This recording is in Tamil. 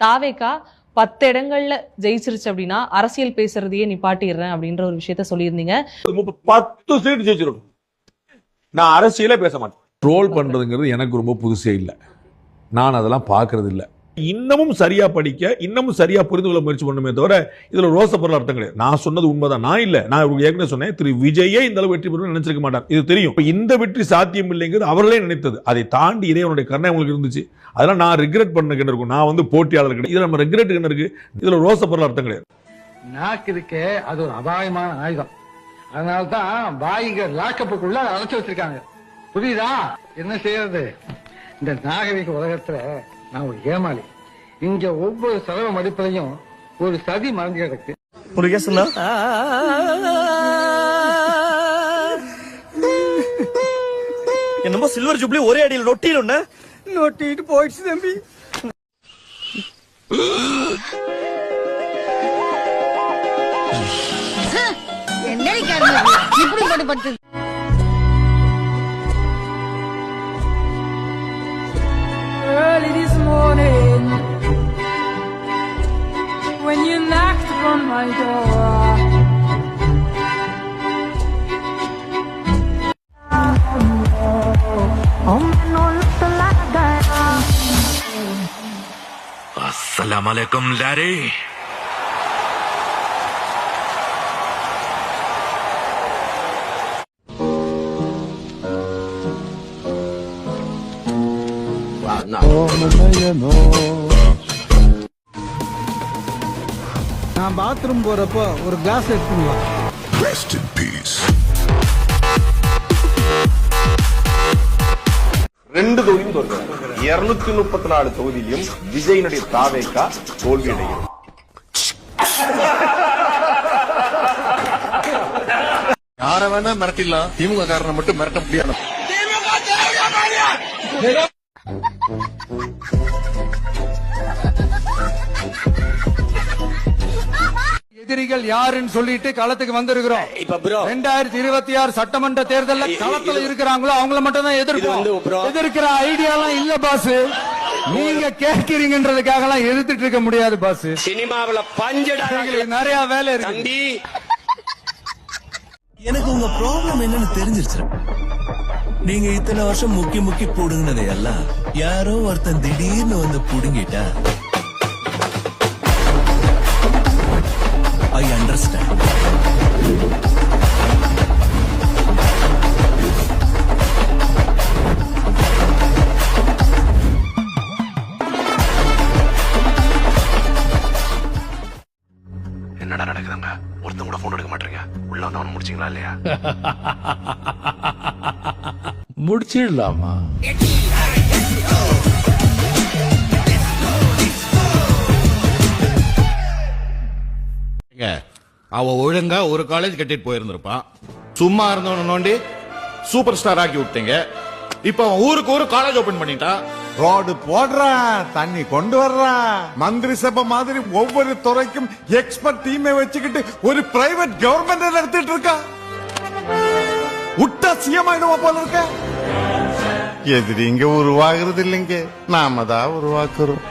தாவேகா 10 இடங்கள்ல ஜெயிச்சிருச்சு அப்படின்னா அரசியல் பேசுறதையே நிப்பாட்டிடுறேன் அப்படின்ற ஒரு விஷயத்த சொல்லியிருந்தீங்க. 10 சீட் ஜெயிச்சிடும், நான் அரசியலே பேச மாட்டேன். ட்ரோல் பண்றதுங்கிறது எனக்கு ரொம்ப புதுசே இல்லை, நான் அதெல்லாம் பார்க்கறது இல்லை. இன்னமும் சரியா படிக்க, இன்னமும் சரியா புரிந்து கொள்ள முயற்சி பண்ணுமே தவிர இதுல ரோச பொருள் அர்த்தம் கிடையாது. நான் சொன்னது உண்மைதான், நான் இல்ல, நான் ஏற்கனவே சொன்னேன், திரு விஜயே இந்த அளவு வெற்றி பெறும் நினைச்சிருக்க மாட்டார், இது தெரியும். இந்த வெற்றி சாத்தியம் இல்லைங்கிறது அவர்களே நினைத்தது. அதை தாண்டி இறைவனுடைய கருணை உங்களுக்கு இருந்துச்சு. அதெல்லாம் நான் ரிக்ரெட் பண்ண இருக்கும், நான் வந்து போட்டியாளர் கிடையாது. இதுல நம்ம ரிக்ரெட் என்ன இருக்கு? இதுல ரோச பொருள் அர்த்தம் கிடையாது. நாக்கு இருக்கே அது ஒரு அபாயமான ஆயுதம், அதனால்தான் வாய்க லாக்கப்புக்குள்ள அழைச்சு வச்சிருக்காங்க, புரியுதா? என்ன செய்யறது? இந்த நாகரிக உலகத்துல நான் ஒரு ஏமாளி. இங்க ஒவ்வொரு செலவு மதிப்பிலையும் ஒரு சதி மறைஞ்சு கிடக்கு. என்னமோ சில்வர் ஜூப்ளி ஒரே அடியில் நொட்டிட்டு போயிடுச்சு தம்பி. இப்படி early this morning when you knocked upon my door. Assalamualaikum Larry. நான் பாத்ரூம் போறப்போ ஒரு கிளாஸ் எடுத்துங்களா? Rest in peace. 2 தொகுதியும் தோற்கிறார். 234 தொகுதியிலும் விஜயினுடைய தாவேகா தோல்வி அடைகிறது. யார வேணா மிரட்டிடலாம், திமுக காரனை மட்டும் மிரட்ட முடியாது. எதிரிகள் யாருன்னு சொல்லிட்டு களத்துக்கு வந்திருக்கிறோம். 2026 சட்டமன்ற தேர்தலில் களத்துல இருக்கிறாங்களோ அவங்கள மட்டும் தான் எதிர்க்கிற ஐடியா எல்லாம் இல்ல பாஸ். நீங்க கேட்கிறீங்கன்றதுக்காக எல்லாம் எதிர்த்துட்டு இருக்க முடியாது பாஸ். சினிமாவுல பஞ்சடா நிறைய வேலை இருக்கு. எனக்கு உங்க ப்ராப்ளம் என்னன்னு தெரிஞ்சிருச்சு. நீங்க இத்தனை வருஷம் முக்கி புடுங்கினதை எல்லாம் யாரோ ஒருத்தன் திடீர்னு வந்து புடுங்கிட்டா I understand. என்னடா நடக்குதுங்க? ஒருத்தன் கூட போன் எடுக்க மாட்டீங்க. உள்ள வந்து முடிச்சீங்களா இல்லையா? முடிச்சிடலாமா? அவ ஒழுங்கா ஒரு காலேஜ் கட்டிட்டு போயிருந்திருப்பான். சும்மா இருந்தவன நோண்டி சூப்பர் ஸ்டார் ஆக்கி விட்டீங்க. இப்ப அவன் ஊருக்கு ஒரு காலேஜ் ஓபன் பண்ணிட்டான். ரோடு போடுறான், தண்ணி கொண்டு வர்றான், மந்திரி சபை மாதிரி ஒவ்வொரு துறைக்கும் எக்ஸ்பர்ட் டீமை வச்சுக்கிட்டு ஒரு பிரைவேட் கவர்மெண்ட் நடத்திட்டு இருக்கான். விட்டா சிஎம் ஆயிடுவா போல இருக்க. எதிரி இங்க உருவாகிறது இல்லைங்க, நாம தான் உருவாக்குறோம்.